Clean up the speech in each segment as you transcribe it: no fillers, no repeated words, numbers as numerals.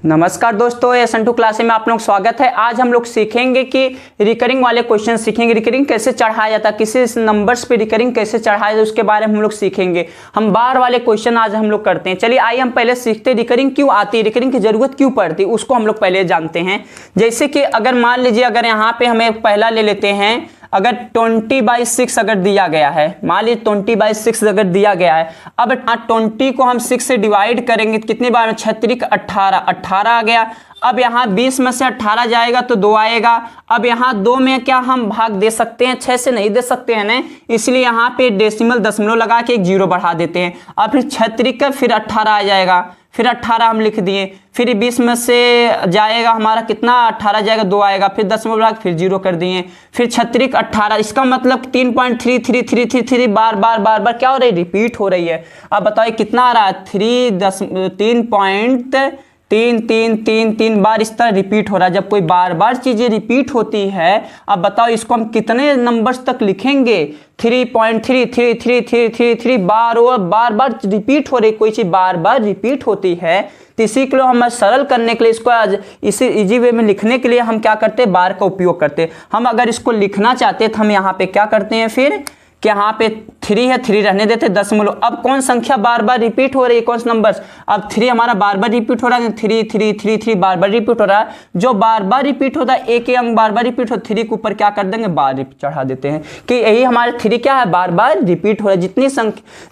नमस्कार दोस्तों, ये संटू क्लास में आप लोग स्वागत है। आज हम लोग सीखेंगे कि रिकरिंग वाले क्वेश्चन सीखेंगे। रिकरिंग कैसे चढ़ाया जाता है, किसी नंबर्स पे रिकरिंग कैसे चढ़ाया जाता है, उसके बारे में हम लोग सीखेंगे। हम बार वाले क्वेश्चन आज हम लोग करते हैं। चलिए आइए हम पहले सीखते हैं रिकरिंग क्यों आती है, रिकरिंग की जरूरत क्यों पड़ती है, उसको हम लोग पहले जानते हैं। जैसे कि अगर मान लीजिए, अगर यहाँ पे हमें पहला ले लेते हैं, अगर 20/6 अगर दिया गया है, मान लीजिए 20/6 अगर दिया गया है। अब 20 को हम 6 से डिवाइड करेंगे कितने बार में, 6 18 आ गया। अब यहाँ 20 में से 18 जाएगा तो 2 आएगा। अब यहाँ 2 में क्या हम भाग दे सकते हैं, 6 से नहीं दे सकते हैं ना, इसलिए यहाँ पे डेसिमल दशमलव लगा के एक 0 बढ़ा देते हैं। अब फिर 6 का फिर 18 आ जाएगा, फिर 18 हम लिख दिए। फिर 20 में से जाएगा हमारा कितना, 18 जाएगा, 2 आएगा, फिर दशमलव लगा फिर 0 कर दिए। फिर 6 18, इसका मतलब 3.3333 बार बार क्या हो रही है, रिपीट हो रही है। अब बताइए कितना आ रहा है, 3.3333 बार इस तरह रिपीट हो रहा है। जब कोई बार बार चीजें रिपीट होती है, अब बताओ इसको हम कितने नंबर्स तक लिखेंगे, 3.3333 बार और बार रिपीट हो रही, कोई चीज बार बार रिपीट होती है। तो इसी के लिए हम सरल करने के लिए, इसको आज इसी इजी वे में लिखने के लिए हम क्या करते हैं, बार का उपयोग करते हैं। हम अगर इसको लिखना चाहते हैं तो हम यहाँ पे क्या करते हैं, फिर कि यहाँ पे 3 है, 3 रहने देते दशमलव। अब कौन संख्या बार बार रिपीट हो रही है, कौन सा नंबर, अब 3 हमारा बार बार रिपीट हो रहा है, 3 बार बार रिपीट हो रहा है। जो बार बार रिपीट होता है, एक ही अंक बार बार रिपीट हो, 3 के ऊपर क्या कर देंगे, बार चढ़ा देते हैं कि यही हमारे 3 क्या है, बार बार रिपीट हो रहा है।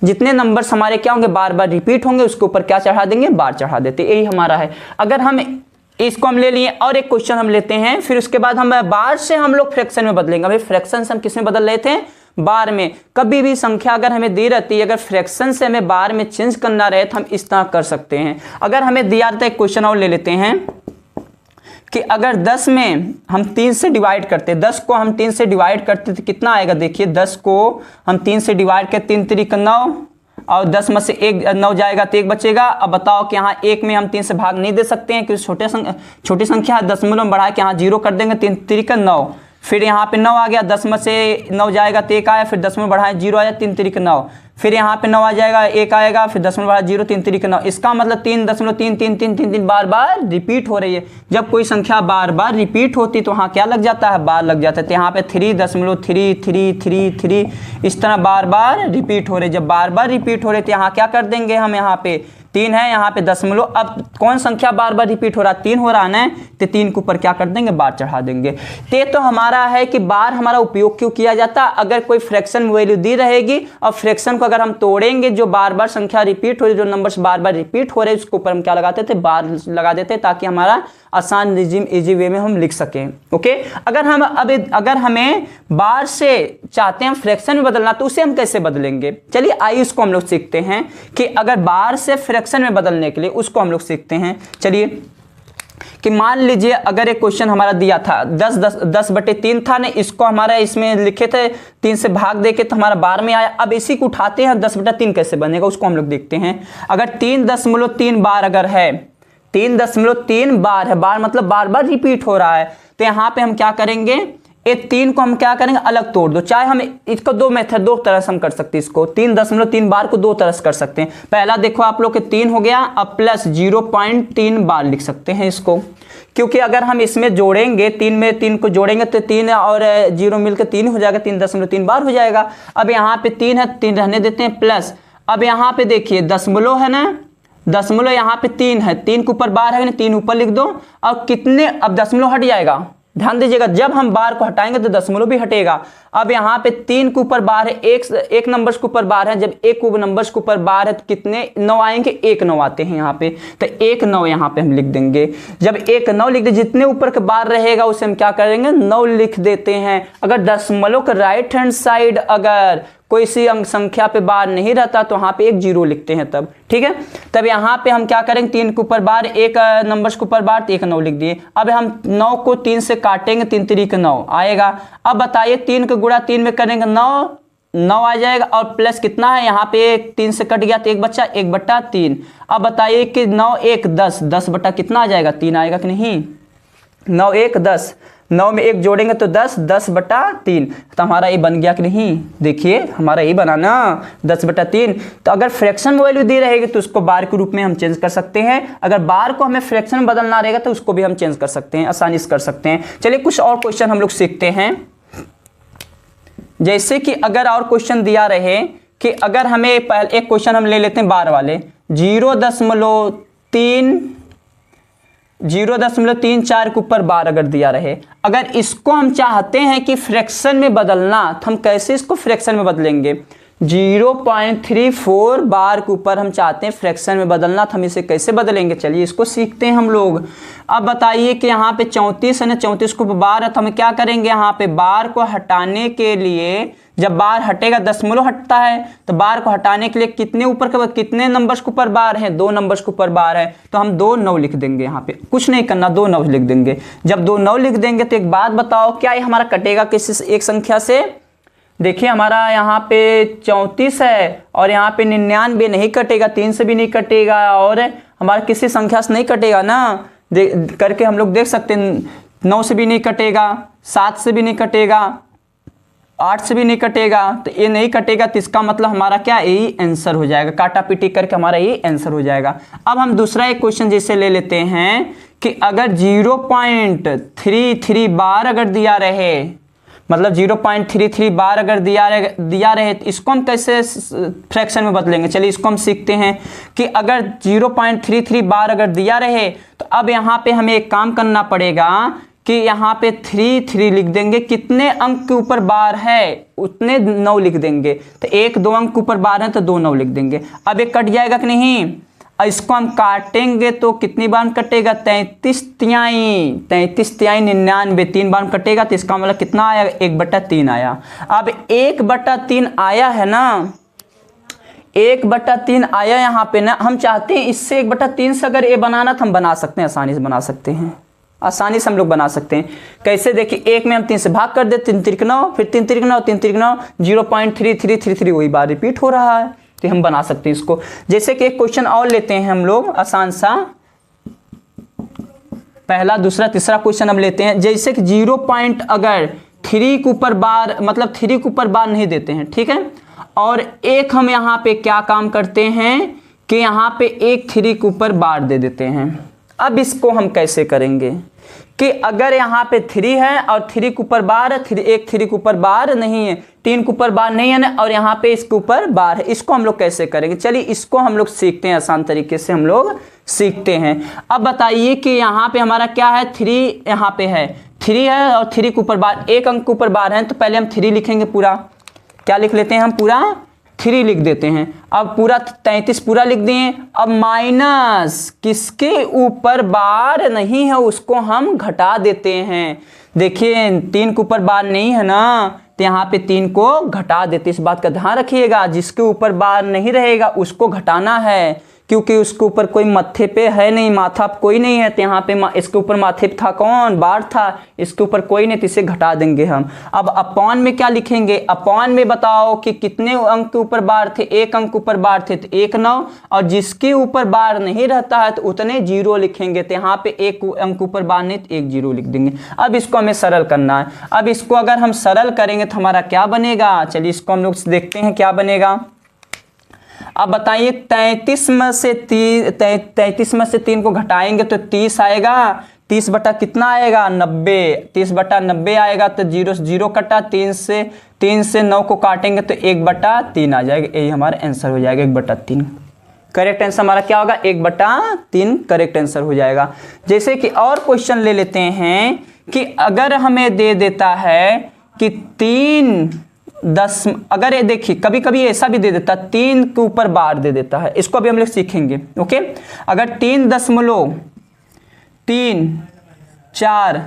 जितने नंबर्स हमारे क्या होंगे, बार बार रिपीट होंगे, उसके ऊपर क्या चढ़ा देंगे, बार चढ़ा देते, यही हमारा है। अगर हम इसको हम ले लिए और एक क्वेश्चन हम लेते हैं, फिर उसके बाद हम बार से हम लोग फ्रैक्शन में बदलेंगे। अभी फ्रैक्शन से हम किस में बदल रहे थे, बार में। कभी भी संख्या अगर हमें दी रहती है, अगर फ्रैक्शन से हमें बार में चेंज करना रहे तो हम इस तरह कर सकते हैं। अगर हमें दिया रहता है, एक क्वेश्चन और ले लेते हैं कि अगर 10 में हम 3 से डिवाइड करते, 10 को हम 3 से डिवाइड करते तो कितना आएगा। देखिए 10 को हम 3 से डिवाइड करते, 3 3 9 और 10 में से 9 जाएगा तो 1 बचेगा। अब बताओ कि यहाँ 1 में हम 3 से भाग नहीं दे सकते हैं क्योंकि छोटी संख्या है, दशमलव में बढ़ा के यहाँ 0 कर देंगे, 3 3 9। फिर यहाँ पे 9 आ गया, 10 में से 9 जाएगा तो 1 आया, फिर 10 में बढ़ाए 0 आया, 3 3 9। फिर यहाँ पे 9 आ जाएगा, 1 आएगा, फिर 10 में बढ़ा 0, 3 3 9। इसका मतलब 3.3333 बार बार रिपीट हो रही है। जब कोई संख्या बार बार रिपीट होती तो वहाँ क्या लग जाता है, बार लग जाता है। तो यहाँ पे 3.3333 इस तरह बार बार रिपीट हो रहे। जब बार बार रिपीट हो रहे तो यहाँ क्या कर देंगे हम, यहाँ पे 3 है, यहाँ पे दशमलव। अब कौन संख्या बार बार रिपीट हो रहा है, 3 हो रहा है ना, तो 3 के ऊपर क्या कर देंगे, बार चढ़ा देंगे। तो हमारा है कि बार हमारा उपयोग क्यों किया जाता है। अगर कोई फ्रैक्शन वैल्यू दी रहेगी और फ्रैक्शन को अगर हम तोड़ेंगे, जो बार बार संख्या रिपीट हो रही, जो नंबर्स बार बार रिपीट हो रहे, उसके ऊपर हम क्या लगाते थे, बार लगा देते, ताकि हमारा आसान इजी वे में हम लिख सकें। ओके, अगर हमें बार से चाहते हैं फ्रैक्शन में बदलना, तो उसे हम कैसे बदलेंगे। चलिए आइए उसको हम लोग सीखते हैं कि अगर बार से फ्रैक्शन में बदलने के लिए उसको हम लोग सीखते हैं। चलिए कि मान लीजिए अगर एक क्वेश्चन हमारा दिया था 10/3 था ना, इसको हमारा इसमें लिखे थे 3 से भाग देके तो हमारा बार में आया। अब इसी को उठाते हैं, 10/3 कैसे बनेगा उसको हम लोग देखते हैं। अगर 3.3 बार अगर है, 3.3 बार है, बार मतलब बार बार रिपीट हो रहा है, तो यहाँ पे हम क्या करेंगे, ये 3 को हम क्या करेंगे, अलग तोड़ दो। चाहे हम इसको दो तरह से हम कर सकते हैं। इसको 3.3 बार को 2 तरह से कर सकते हैं। पहला देखो आप लोग के 3 हो गया, अब प्लस 0.3 बार लिख सकते हैं इसको, क्योंकि अगर हम इसमें जोड़ेंगे, 3 में 3 को जोड़ेंगे तो 3 और 0 मिलकर 3 हो जाएगा, 3.3 बार हो जाएगा। अब यहाँ पे 3 है, 3 रहने देते हैं, प्लस अब यहाँ पे देखिए दशमलव है ना, दशमलव यहाँ पे 3 है, 3 के ऊपर बार है ना, 3 ऊपर लिख दो। अब कितने, अब दशमलव हट जाएगा, ध्यान दीजिएगा, जब हम बार को हटाएंगे तो दशमलव भी हटेगा। अब यहाँ पे 3 के ऊपर बार है, एक नंबर्स के ऊपर बार है, जब एक नंबर्स के ऊपर बार है तो कितने 9 आएंगे, 1 9 आते हैं यहाँ पे, तो 1 9 यहाँ पे हम लिख देंगे। जब 1 9 लिख दे, जितने ऊपर का बार रहेगा उसे हम क्या करेंगे, 9 लिख देते हैं। अगर दशमलव का राइट हैंड साइड अगर कोई सी अंक संख्या पे बार नहीं रहता तो वहां पे एक 0 लिखते हैं तब, ठीक है। तब यहाँ पे हम क्या करेंगे, 3 के ऊपर बार, एक नंबर्स के ऊपर बार, 1 9 लिख दिए। अब हम 9 को 3 से काटेंगे, 3 3 9 आएगा। अब बताइए 3 का गुणा 3 में करेंगे, 9 आ जाएगा, और प्लस कितना है यहाँ पे, 3 से कट गया तो 1 बच्चा, 1/3। अब बताइए कि 9 1 10, 10 बटा कितना आ जाएगा, 3 आएगा कि नहीं, 9 1 10, 9 में 1 जोड़ेंगे तो 10, 10/3। तो हमारा ये बन गया कि नहीं, देखिए हमारा ये बना ना 10/3। तो अगर फ्रैक्शन में वैल्यू दी रहेगी तो उसको बार के रूप में हम चेंज कर सकते हैं, अगर बार को हमें फ्रैक्शन में बदलना रहेगा तो उसको भी हम चेंज कर सकते हैं, आसानी से कर सकते हैं। चलिए कुछ और क्वेश्चन हम लोग सीखते हैं। जैसे कि अगर और क्वेश्चन दिया रहे कि अगर हमें पहले एक क्वेश्चन हम ले लेते हैं बार वाले, 0.34 के ऊपर बार अगर दिया रहे, अगर इसको हम चाहते हैं कि फ्रैक्शन में बदलना तो हम कैसे इसको फ्रैक्शन में बदलेंगे। 0.34 बार के ऊपर हम चाहते हैं फ्रैक्शन में बदलना, तो हम इसे कैसे बदलेंगे, चलिए इसको सीखते हैं हम लोग। अब बताइए कि यहाँ पे 34 है ना, 34 को बार है तो हम क्या करेंगे, यहाँ पे बार को हटाने के लिए, जब बार हटेगा दशमलव हटता है, तो बार को हटाने के लिए कितने ऊपर के कितने नंबर्स के ऊपर बार है, 2 नंबर्स के ऊपर बार है, तो हम 2 9 लिख देंगे। यहाँ पे कुछ नहीं करना, 2 9 लिख देंगे। जब 2 9 लिख देंगे तो एक बात बताओ, क्या ये हमारा कटेगा किसी एक संख्या से। देखिए हमारा यहाँ पे 34 है और यहाँ पे 99 नहीं कटेगा, 3 से भी नहीं कटेगा और हमारा किसी संख्या से नहीं कटेगा ना, करके हम लोग देख सकते हैं। 9 से भी नहीं कटेगा, 7 से भी नहीं कटेगा, 8 से भी नहीं कटेगा, तो ये नहीं कटेगा, तो इसका मतलब हमारा क्या, यही आंसर हो जाएगा, काटा पीटी करके हमारा ये आंसर हो जाएगा। अब हम दूसरा एक क्वेश्चन जैसे ले लेते हैं कि अगर 0.33 बार अगर दिया रहे, मतलब 0.33 बार अगर दिया रहे तो इसको हम कैसे फ्रैक्शन में बदलेंगे। चलिए इसको हम सीखते हैं कि अगर 0.33 बार अगर दिया रहे तो अब यहाँ पे हमें एक काम करना पड़ेगा कि यहाँ पे 3 लिख देंगे, कितने अंक के ऊपर बार है उतने 9 लिख देंगे, तो 1-2 अंक के ऊपर बार है तो 2 9 लिख देंगे। अब एक कट जाएगा कि नहीं, इसको हम काटेंगे तो कितनी बार कटेगा, 33 तिहाई 99, 3 बार कटेगा, तो इसका मतलब कितना आया, 1/3 आया। अब 1/3 आया है ना, 1/3 आया यहाँ पे ना, हम चाहते हैं इससे 1/3 से अगर ये बनाना तो हम बना सकते हैं, आसानी से बना सकते हैं, आसानी से हम लोग बना सकते हैं। कैसे, देखिए 1 में हम 3 से भाग कर दे, 3 3 9, फिर 3 3 9, 3 3 9, 0.3333 वही बार रिपीट हो रहा है, तो हम बना सकते हैं इसको। जैसे कि एक क्वेश्चन और लेते हैं हम लोग आसान सा, पहला दूसरा तीसरा क्वेश्चन हम लेते हैं। जैसे कि 0.3 के ऊपर बार, मतलब 3 के ऊपर बार नहीं देते हैं, ठीक है, और एक हम यहाँ पे क्या काम करते हैं कि यहाँ पे एक 3 के ऊपर बार दे देते हैं। अब इसको हम कैसे करेंगे कि अगर यहाँ पे 3 है और 3 के ऊपर बार है, 3 के ऊपर बार नहीं है, 3 के ऊपर बार नहीं है ना, और यहाँ पे इसके ऊपर बार है, इसको हम लोग कैसे करेंगे। चलिए इसको हम लोग सीखते हैं, आसान तरीके से हम लोग सीखते हैं। अब बताइए कि यहाँ पे हमारा क्या है, 3 यहाँ पे है, 3 है और 3 के ऊपर बार, 1 अंक के ऊपर बार है, तो पहले हम 3 लिखेंगे पूरा, क्या लिख लेते हैं हम, पूरा 3 लिख देते हैं। अब पूरा 33 पूरा लिख दिए। अब माइनस किसके ऊपर बार नहीं है उसको हम घटा देते हैं। देखिए 3 के ऊपर बार नहीं है ना, तो यहाँ पे 3 को घटा देते, इस बात का ध्यान रखिएगा। जिसके ऊपर बार नहीं रहेगा उसको घटाना है, क्योंकि उसके ऊपर कोई मत्थे पे है नहीं, माथा कोई नहीं है, तो यहाँ पे इसके ऊपर माथे पे था कौन, बार था, इसके ऊपर कोई नहीं, तो इसे घटा देंगे हम। अब अपॉन में क्या लिखेंगे, अपॉन में बताओ कि कितने अंक के ऊपर बार थे, 1 अंक के ऊपर बार थे, तो 1 9, और जिसके ऊपर बार नहीं रहता है तो उतने 0 लिखेंगे, तो यहाँ पे 1 अंक के ऊपर बार नहीं तो 1 0 लिख देंगे। अब इसको हमें सरल करना है। अब इसको अगर हम सरल करेंगे तो हमारा क्या बनेगा, चलिए इसको हम लोग देखते हैं क्या बनेगा। अब बताइए 33 में से 3 को घटाएंगे तो 30 आएगा, 30 बटा कितना आएगा, 90, 30 बटा 90 आएगा, तो 0 से 0 कटा, 3 से 9 को काटेंगे तो 1/3 आ जाएगा, यही हमारा आंसर हो जाएगा 1/3। करेक्ट आंसर हमारा क्या होगा, 1/3 करेक्ट आंसर हो जाएगा। जैसे कि और क्वेश्चन ले लेते हैं कि अगर हमें दे देता है कि 3 अगर ये देखिए कभी कभी ऐसा भी दे देता, 3 के ऊपर बार दे देता है, इसको अभी हम लोग सीखेंगे। ओके, अगर 3.34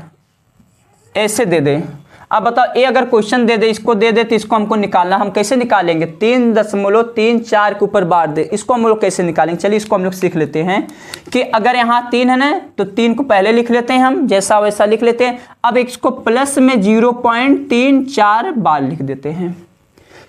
ऐसे दे दे, अब बताओ ये अगर क्वेश्चन दे दे, इसको दे दे तो इसको हमको निकालना, हम कैसे निकालेंगे, 3.34 के ऊपर बार दे, इसको हम लोग कैसे निकालेंगे। चलिए इसको हम लोग सीख लेते हैं कि अगर यहाँ 3 है ना, तो 3 को पहले लिख लेते हैं हम, जैसा वैसा लिख लेते हैं। अब इसको प्लस में 0.34 बार लिख देते हैं,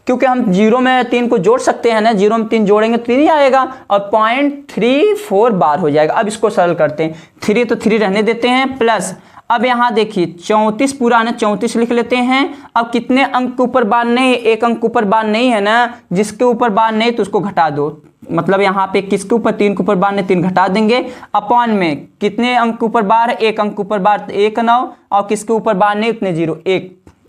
क्योंकि हम 0 में 3 को जोड़ सकते हैं ना, 0 में 3 जोड़ेंगे 3 ही आएगा और 0.34 बार हो जाएगा। अब इसको सरल करते हैं, 3 तो 3 रहने देते हैं, प्लस अब यहाँ देखिए 34 पूरा है ना, 34 लिख लेते हैं। अब कितने अंक के ऊपर बार नहीं, एक अंक ऊपर बार नहीं है ना, जिसके ऊपर बार नहीं तो उसको घटा दो। मतलब यहाँ पे किसके ऊपर, 3 के ऊपर बार नहीं, 3 घटा देंगे। अपॉन में कितने अंक के ऊपर बार है, एक अंक के ऊपर बार, 1 9, और किसके ऊपर बार नहीं उतने 0,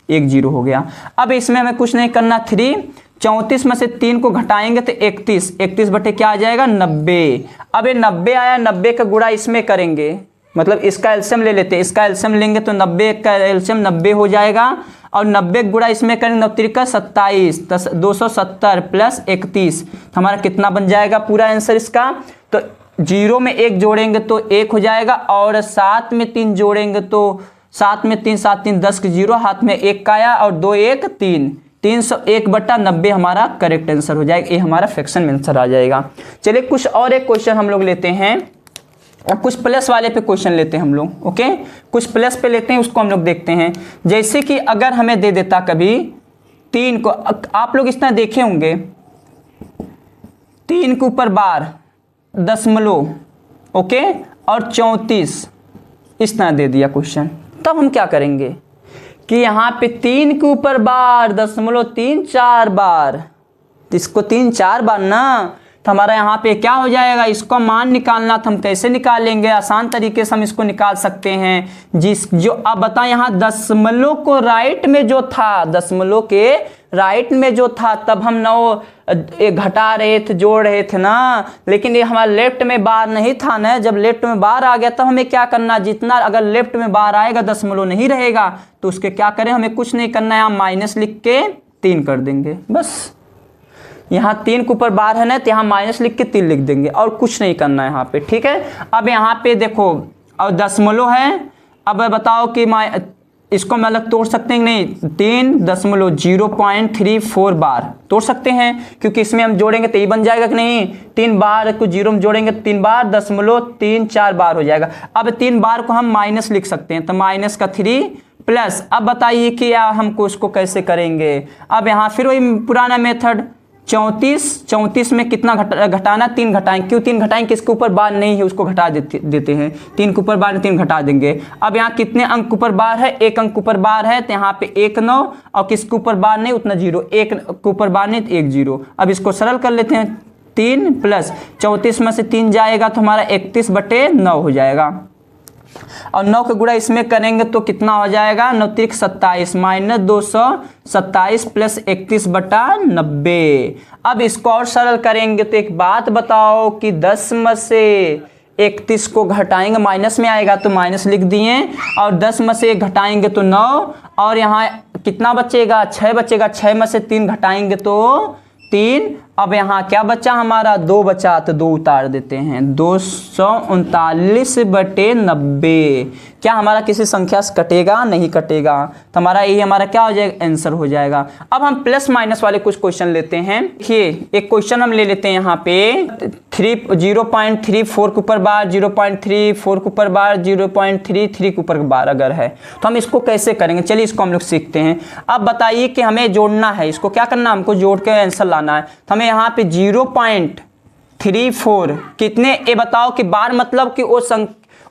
1 0 हो गया। अब इसमें हमें कुछ नहीं करना, 3 34 में से 3 को घटाएंगे तो 31 बटे क्या आ जाएगा 90। अब ये 90 आया, 90 का गुणा इसमें करेंगे, मतलब इसका एलसीएम ले लेते हैं, इसका एलसीएम लेंगे तो 90 का एलसीएम 90 हो जाएगा, और 90 गुणा इसमें करेंगे 9 का 27, 270 प्लस 31, हमारा कितना बन जाएगा पूरा आंसर इसका। तो 0 में 1 जोड़ेंगे तो 1 हो जाएगा, और 7 में 3 जोड़ेंगे तो 7 में 3 7 3 10 के 0, हाथ में 1 का आया, और 2 1 3, 301/90 हमारा करेक्ट आंसर हो जाएगा। ये हमारा फ्रैक्शन में आंसर आ जाएगा। चलिए कुछ और एक क्वेश्चन हम लोग लेते हैं, और कुछ प्लस वाले पे क्वेश्चन लेते हैं हम लोग। ओके, कुछ प्लस पे लेते हैं, उसको हम लोग देखते हैं। जैसे कि अगर हमें दे देता कभी 3 को, आप लोग इस तरह देखे होंगे, 3 के ऊपर बार दशमलव, ओके, और 34 इस तरह दे दिया क्वेश्चन, तब हम क्या करेंगे कि यहाँ पे 3 के ऊपर बार दशमलव 3 4 बार, इसको 3 4 बार ना, तो हमारा यहाँ पे क्या हो जाएगा, इसको मान निकालना था, हम कैसे निकालेंगे, आसान तरीके से हम इसको निकाल सकते हैं। जो अब बताएं, यहाँ दशमलव को राइट में जो था, दशमलव के राइट में जो था, तब हम 9 घटा रहे थे, जोड़ रहे थे ना, लेकिन ये हमारा लेफ्ट में बार नहीं था ना। जब लेफ्ट में बार आ गया तब हमें क्या करना, जितना अगर लेफ्ट में बार आएगा दशमलव नहीं रहेगा तो उसके क्या करें, हमें कुछ नहीं करना है, यहाँ माइनस लिख के 3 कर देंगे बस। यहाँ 3 के ऊपर बार है ना, तो यहाँ माइनस लिख के 3 लिख देंगे, और कुछ नहीं करना है यहाँ पे, ठीक है। अब यहाँ पे देखो, और दशमलव है, अब बताओ कि इसको हम अलग तोड़ सकते हैं नहीं, 3.034 बार तोड़ सकते हैं, क्योंकि इसमें हम जोड़ेंगे तो ये बन जाएगा कि नहीं, 3 बार को 0 में जोड़ेंगे 3 बार, 0.34 बार हो जाएगा। अब 3 बार को हम माइनस लिख सकते हैं, तो माइनस का 3 प्लस, अब बताइए कि हमको उसको कैसे करेंगे। अब यहाँ फिर वही पुराना मेथड, 34 में कितना घटाना, 3 घटाएंगे, क्यों 3 घटाएंगे, किसके ऊपर बार नहीं है उसको घटा देते हैं, 3 के ऊपर बार 3 घटा देंगे। अब यहाँ कितने अंक ऊपर बार है, 1 अंक ऊपर बार है, तो यहाँ पे 1 9, और किसके ऊपर बार नहीं उतना 0, 1 के ऊपर बार नहीं तो 1 0। अब इसको सरल कर लेते हैं, 3 प्लस 34 में से 3 जाएगा तो हमारा 31/9 हो जाएगा, और 9 का गुणा इसमें करेंगे तो कितना हो जाएगा, 9 3 27 माइनस 227 प्लस 31/90। अब इसको और सरल करेंगे तो एक बात बताओ कि 10 में से 31 को घटाएंगे, माइनस में आएगा तो माइनस लिख दिए, और 10 में से 1 घटाएंगे तो 9, और यहाँ कितना बचेगा, 6 बचेगा, 6 में से 3 घटाएंगे तो 3। अब यहाँ क्या बचा हमारा, 2 बचा, तो 2 उतार देते हैं, 239/90। क्या हमारा किसी संख्या से कटेगा, नहीं कटेगा, तो हमारा यही हमारा क्या हो जाएगा, आंसर हो जाएगा। अब हम प्लस माइनस वाले कुछ क्वेश्चन लेते हैं। देखिए एक क्वेश्चन हम ले लेते हैं यहाँ पे, 0.34 के ऊपर बार, 0.34 के ऊपर बार, 0.33 के ऊपर बार अगर है तो हम इसको कैसे करेंगे, चलिए इसको हम लोग सीखते हैं। अब बताइए कि हमें जोड़ना है, इसको क्या करना, हमको जोड़ के आंसर लाना है। तो हमें यहाँ पे 0.34 कितने, ये बताओ कि बार मतलब कि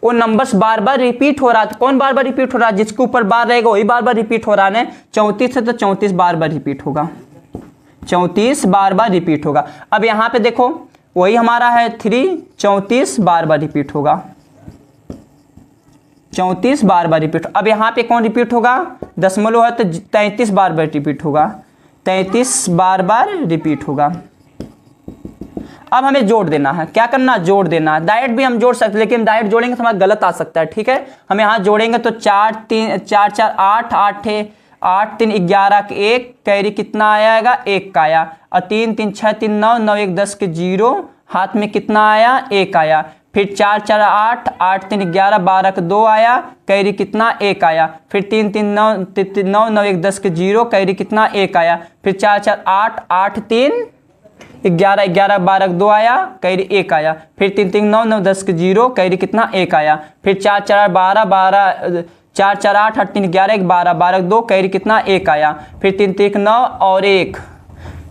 वो नंबर्स बार बार रिपीट हो रहा है। कौन बार बार रिपीट हो रहा है, जिसके ऊपर बार रहेगा वही बार बार रिपीट हो रहा है। 34 है तो 34 बार बार रिपीट होगा, 34 बार बार रिपीट होगा। अब यहाँ पे देखो वही हमारा है 3, 34 बार बार रिपीट होगा, 34 बार बार रिपीट। अब यहाँ पे कौन रिपीट होगा, दशमलव है तो 33 बार बार रिपीट होगा, 33 बार बार रिपीट होगा। अब हमें जोड़ देना है, क्या करना, जोड़ देना है। डायरेक्ट भी हम जोड़ सकते हैं, लेकिन डायरेक्ट जोड़ेंगे तो हमारा गलत आ सकता है, ठीक है। हम यहाँ जोड़ेंगे तो 4 3 4 4 8 8 8 3 11 के 1 कैरी कितना आएगा, 1 का आया, और 3 3 6 3 9 9 1 10 के 0, हाथ में कितना आया, 1 आया। फिर 4 4 8 8 3 11 12 के 2 आया, कैरी कितना, 1 आया। फिर 3 3 9 9 9 1 10 के 0, कैरी कितना, 1 आया। फिर 4 4 8 8 3 11 11 12 2 आया, कैरी 1 आया। फिर 3 3 9 9 10 के 0, कैरी कितना, 1 आया। फिर 4 4 12 12 4 4 8 8 3 11 1 12 12 2, कैरी कितना, 1 आया। फिर 3 3 9 और 1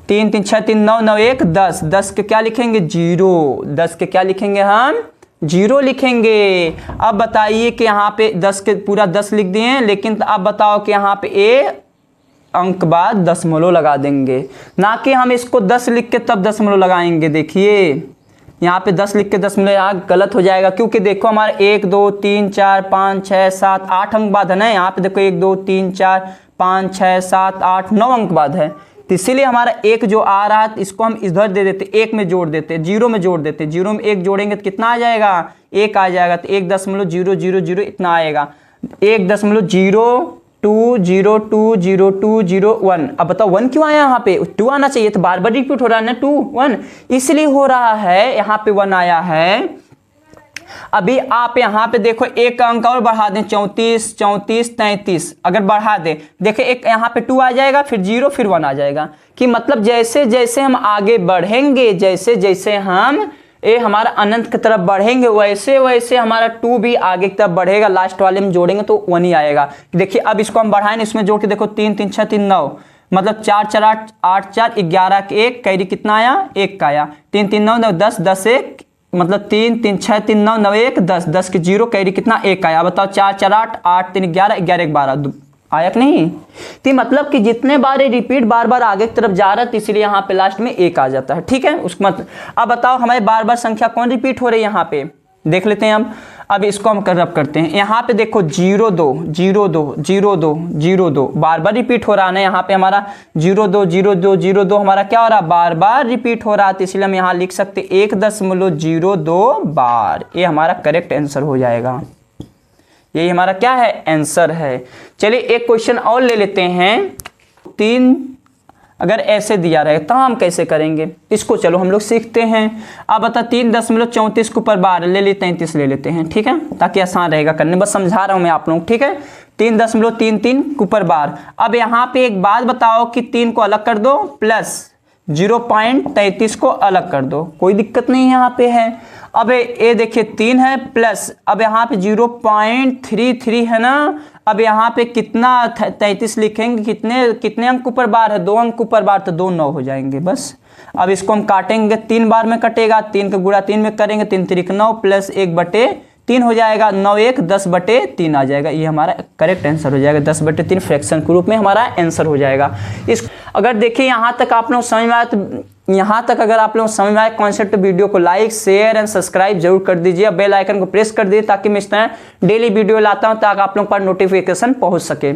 3 3 6 3 9 9 1 10 10 के क्या लिखेंगे, 0, 10 के क्या लिखेंगे हम, 0 लिखेंगे। अब बताइए कि यहाँ पे 10 के पूरा 10 लिख दिए हैं, लेकिन अब बताओ कि यहाँ पे ए अंक बाद दशमलव लगा देंगे, ना कि हम इसको 10 लिख के तब दशमलव लगाएंगे। देखिए यहाँ पे 10 लिख के दशमलव यहाँ गलत हो जाएगा, क्योंकि देखो हमारा 1 2 3 4 5 6 7 8 अंक बाद है ना। यहाँ पे देखो 1 2 3 4 5 6 7 8 9 अंक बाद है, तो इसीलिए हमारा एक जो आ रहा है इसको हम इधर दे देते, एक में जोड़ देते, 0 में जोड़ देते। 0 में 1 जोड़ेंगे तो कितना आ जाएगा, 1 आ जाएगा। तो 1.000 इतना आएगा, 1.02020201। अब बताओ 1 क्यों आया, यहाँ पे 2 आना चाहिए, तो बार बार रिपीट हो रहा है ना 2 1, इसलिए हो रहा है यहाँ पे 1 आया है। अभी आप यहाँ पे देखो एक अंक और बढ़ा दें, 34 34 33 अगर बढ़ा दें, देखिए एक यहाँ पे 2 आ जाएगा, फिर 0 फिर 1 आ जाएगा। कि मतलब जैसे जैसे हम आगे बढ़ेंगे, जैसे जैसे हम हमारा अनंत की तरफ बढ़ेंगे, वैसे वैसे हमारा 2 भी आगे की तरफ बढ़ेगा। लास्ट वाले में जोड़ेंगे तो 1 ही आएगा। देखिए अब इसको हम बढ़ाएं, इसमें जोड़ के देखो 3 3 6 3 9, मतलब 4 4 8 8 4 11 के 1 कैरी कितना आया, 1 का आया। 3 3 9 9 10 10 1, मतलब 3 3 6 3 9 9 1 10 10 के 0 कैरी कितना, 1 आया। बताओ 4 4 8 8 3 11 11 1 12 आया कि नहीं। तो मतलब कि जितने बार ये रिपीट बार बार आगे की तरफ जा रहा है, तो इसलिए यहाँ पे लास्ट में 1 आ जाता है। ठीक है, उसको मतलब अब बताओ हमारे बार बार संख्या कौन रिपीट हो रही है, यहाँ पे देख लेते हैं हम। अब इसको हम रब करते हैं, यहाँ पे देखो 0 2 0 2 0 2 0 2 बार बार रिपीट हो रहा है ना। यहाँ पे हमारा 0 2 0 2 0 2 हमारा क्या हो रहा है, बार बार रिपीट हो रहा है, तो इसलिए हम यहाँ लिख सकते 1.02 बार। ये हमारा करेक्ट आंसर हो जाएगा, यही हमारा क्या है, आंसर है। चलिए एक क्वेश्चन और ले लेते हैं। 3 अगर ऐसे दिया रहे तो हम कैसे करेंगे इसको, चलो हम लोग सीखते हैं। अब बता 3.34 के ऊपर बार ले लेते हैं, 33 ले लेते हैं, ठीक है, ताकि आसान रहेगा करने, बस समझा रहा हूं मैं आप लोग। ठीक है, 3.33 के ऊपर बार। अब यहाँ पे एक बात बताओ कि 3 को अलग कर दो प्लस 0.33 को अलग कर दो, कोई दिक्कत नहीं यहाँ पे है। अब ये देखिए 3 है प्लस, अब यहाँ पे 0.33 है ना। अब यहाँ पे कितना 33 लिखेंगे, कितने कितने अंक ऊपर बार है, 2 अंक ऊपर बार, तो 2 9 हो जाएंगे बस। अब इसको हम काटेंगे, 3 बार में कटेगा, 3 का गुणा 3 में करेंगे, 3 3 9 प्लस 1/3 हो जाएगा, 9 1 10/3 आ जाएगा। ये हमारा करेक्ट आंसर हो जाएगा, 10/3 फ्रैक्शन के रूप में हमारा आंसर हो जाएगा। इस अगर देखिए यहाँ तक आप लोग समझ में आया, तो यहाँ तक अगर आप लोग समझ में आए कॉन्सेप्ट, वीडियो को लाइक शेयर एंड सब्सक्राइब जरूर कर दीजिए, बेल आइकन को प्रेस कर दीजिए, ताकि मैं इस तरह डेली वीडियो लाता हूँ, ताकि आप लोग पर नोटिफिकेशन पहुँच सके।